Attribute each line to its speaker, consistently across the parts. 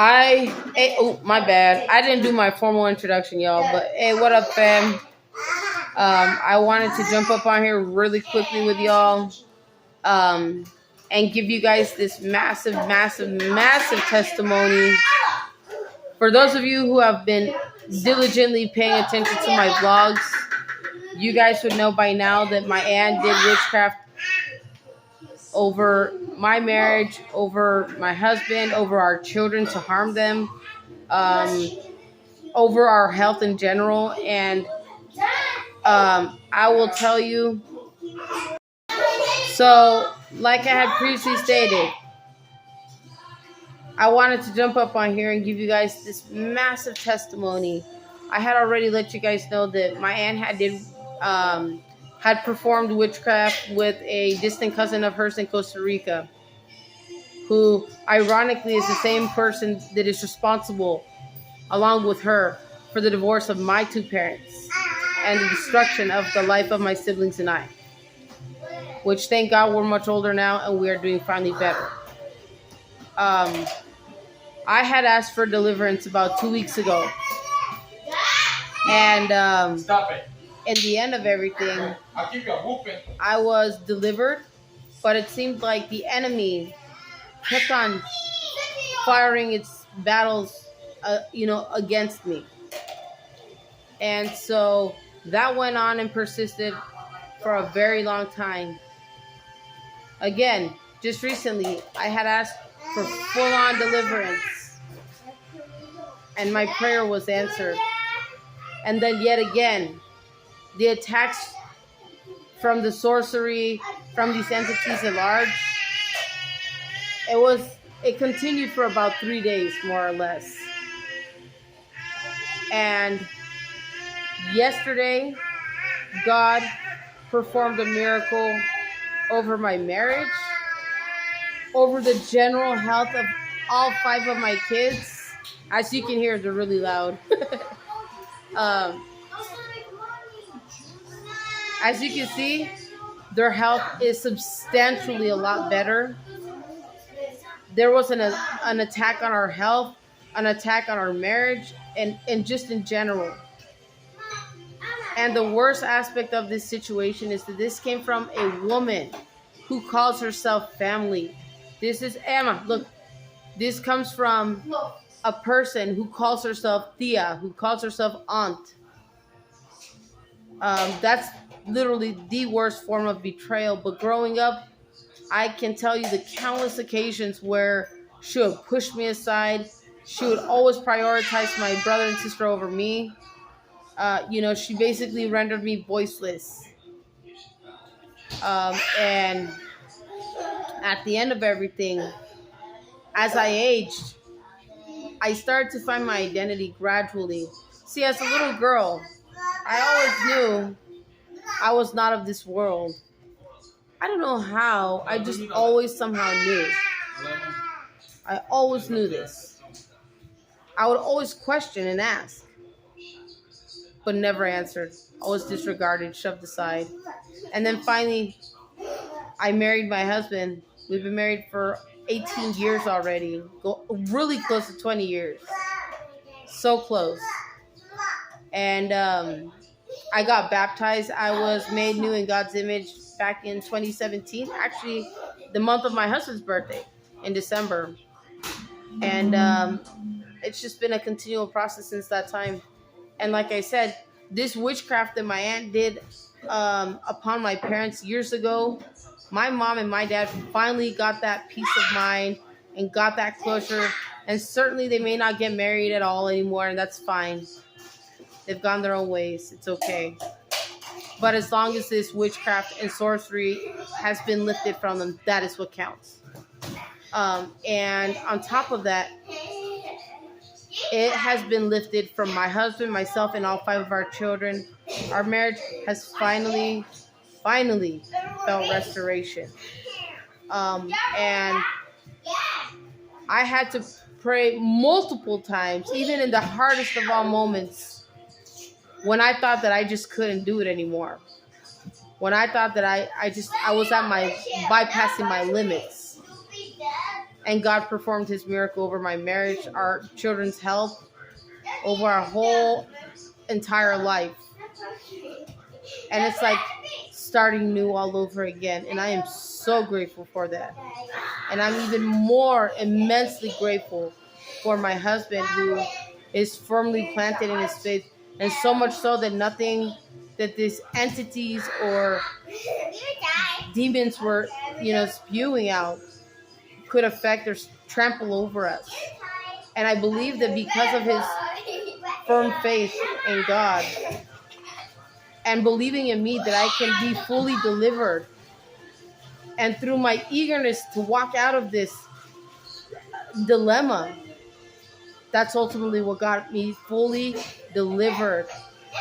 Speaker 1: Oh, my bad. I didn't do my formal introduction, y'all. But hey, what up, fam? I wanted to jump up on here really quickly with y'all, um, and give you guys this massive, massive, massive testimony. For those of you who have been diligently paying attention to my vlogs, you guys would know by now that my aunt did witchcraft over my marriage, over my husband, over our children to harm them, over our health in general. And I will tell you, so like I had previously stated, I wanted to jump up on here and give you guys this massive testimony. I had already let you guys know that my aunt had performed witchcraft with a distant cousin of hers in Costa Rica, who ironically is the same person that is responsible, along with her, for the divorce of my two parents and the destruction of the life of my siblings and I, which thank God we're much older now and we are doing finally better. I had asked for deliverance about 2 weeks ago, and
Speaker 2: Stop it.
Speaker 1: in the end of everything,
Speaker 2: I'll keep you whooping.
Speaker 1: I was delivered, but it seemed like the enemy kept on firing its battles, against me. And so that went on and persisted for a very long time. Again, just recently, I had asked for full-on deliverance, and my prayer was answered. And then yet again, the attacks from the sorcery, from these entities at large, it continued for about 3 days, more or less. And yesterday, God performed a miracle over my marriage, over the general health of all 5 of my kids. As you can hear, they're really loud. As you can see, their health is substantially a lot better. There was an attack on our health, an attack on our marriage, and just in general. And the worst aspect of this situation is that this came from a woman who calls herself family. This is Emma. Look, this comes from a person who calls herself tia, who calls herself aunt. That's literally the worst form of betrayal. But growing up, I can tell you the countless occasions where she would push me aside. She would always prioritize my brother and sister over me. She basically rendered me voiceless. And at the end of everything, as I aged, I started to find my identity gradually. See, as a little girl, I always knew I was not of this world. I don't know how. I just always somehow knew. I always knew this. I would always question and ask, but never answered. Always disregarded, shoved aside. And then finally, I married my husband. We've been married for 18 years already. Really close to 20 years. So close. And I got baptized. I was made new in God's image back in 2017. Actually, the month of my husband's birthday, in December. And it's just been a continual process since that time. And like I said, this witchcraft that my aunt did upon my parents years ago, my mom and my dad finally got that peace of mind and got that closure. And certainly they may not get married at all anymore, and that's fine. They've gone their own ways. It's okay. But as long as this witchcraft and sorcery has been lifted from them, that is what counts. And on top of that, it has been lifted from my husband, myself, and all 5 of our children. Our marriage has finally felt restoration. And I had to pray multiple times, even in the hardest of all moments, when I thought that I just couldn't do it anymore. When I thought that I was at bypassing my limits. And God performed his miracle over my marriage, our children's health, over our whole entire life. And it's like starting new all over again. And I am so grateful for that. And I'm even more immensely grateful for my husband, who is firmly planted in his faith. And so much so that nothing that these entities or demons were, spewing out could affect or trample over us. And I believe that because of his firm faith in God and believing in me that I can be fully delivered, and through my eagerness to walk out of this dilemma, that's ultimately what got me fully delivered.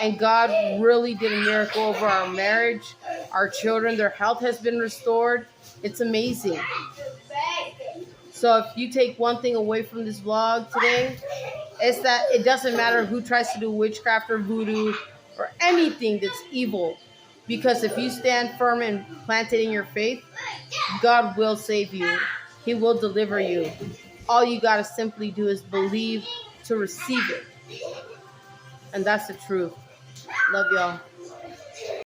Speaker 1: And God really did a miracle over our marriage, our children. Their health has been restored. It's amazing. So if you take one thing away from this vlog today, it's that it doesn't matter who tries to do witchcraft or voodoo or anything that's evil. Because if you stand firm and planted in your faith, God will save you. He will deliver you. All you got to simply do is believe to receive it. And that's the truth. Love y'all.